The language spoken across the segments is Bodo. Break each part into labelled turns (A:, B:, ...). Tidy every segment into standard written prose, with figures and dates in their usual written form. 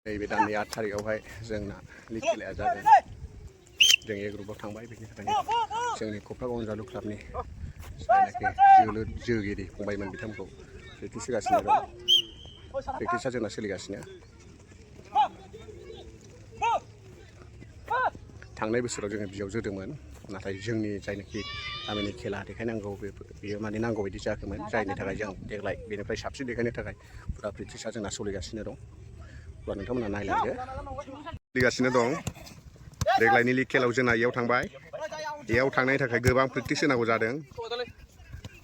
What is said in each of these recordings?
A: नैबे दाननि 8 थारिखआवहाय जोंना लिग खेलाया जागोन। जों ए ग्रुपआव थांबाय, बेनि थाखायनो जोंनि क'क्राझार अनजालु क्लाबनि जायनाखि जोलुर जोगिरि फंबायमोन बिथांमोनखौ प्रेक्टिस होगासिनो दं। प्रेक्टिसा जोंना सोलिगासिनो। थांनाय बोसोराव जोङो बियाव जोदोंमोन, नाथाय जोंनि जायनाखि गामिनि खेला देखायनांगौ बेयो माने नांगौ बायदि जायाखैमोन, जायनि थाखाय जों देग्लाय बेनिफ्राय साबसिन देखायनो थाखाय फुरा प्रेक्टिसा जोंना सोलिगासिनो दं। अब्ला नोंथांमोना नायलांदो। सोलिगासिनो दं। देग्लायनि लिग खेलायाव जोंना इयाव थांबाय। इयाव थांनायनि थाखाय गोबां प्रेक्टिस होनांगौ जादों।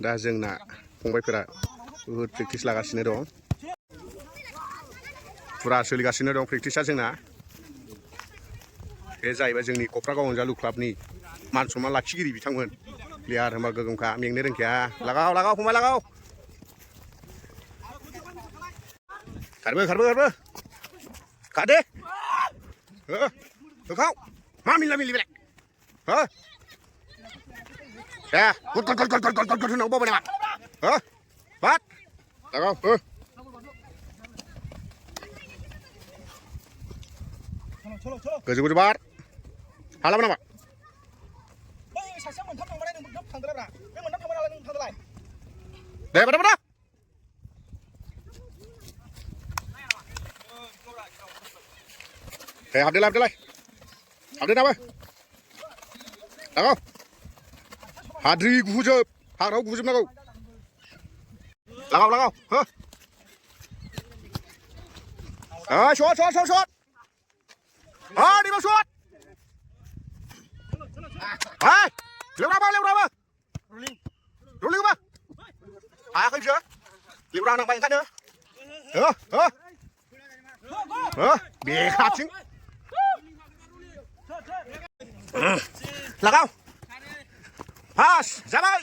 A: दा जोंना फंबायफोरा बुहुद प्रेक्टिस लागासिनो दं। फुरा सोलिगासिनो दं प्रेक्टिसा जोंना। बे जाहैबाय जोंनि क'क्राझार अनजालु क्लाबनि मान सन्मान लाखिगिरि बिथांमोन। प्लेयार होनबा गोगोमखा, मेंनो रोंखाया। लागाव फंबाय लागाव। खारबो खारदे। होखाव। मा मिला बेलाय? हो? दे, गद होनांगौ बावबाय नामा? हो? बाद। लागाव, हो। गोजौ बार। हालाबो नामा? दे, बादा। दे, हाबदोलाय। हाबदो दाबो। लागाव। हाद्रि गुहुजोब, हाग्रायाव गुहुजोबनांगौ। लागाव, हो। शट। दिबाव शट। लेवराबो। रलिंबो। हायाखै बिसोर। लेवरा नांबाय ओंखायनो। हो। बेखाथिं। लागाव। पास जाबाय।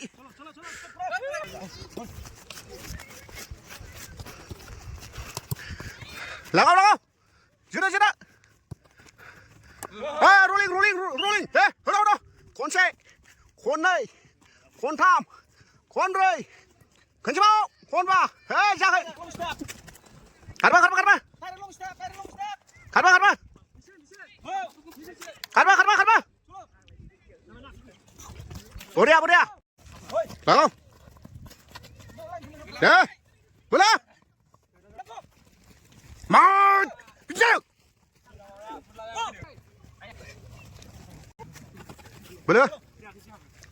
A: लागाव। जोदो। रलिं। दे, होदा। खनसे, खननै, खनथाम, खनब्रै, खनसेबाव, खनबा। हे, जागोन। खारबो। बरिया। लागाव। दे, बोला। मार! बिजों! बोलो!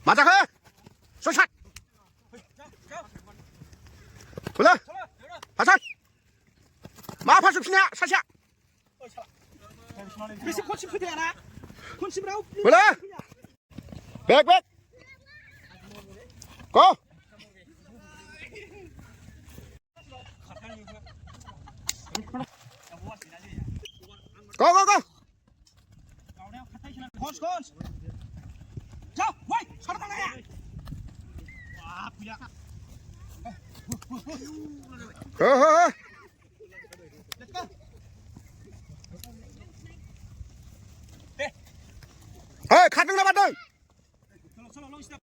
A: मा जाखो? सयसात! बोलो! हासान! मा फासुफिननाया सासेया? बोलो! बेक! Go! Go! Cons! Go! Wait! Sao nó này? Go!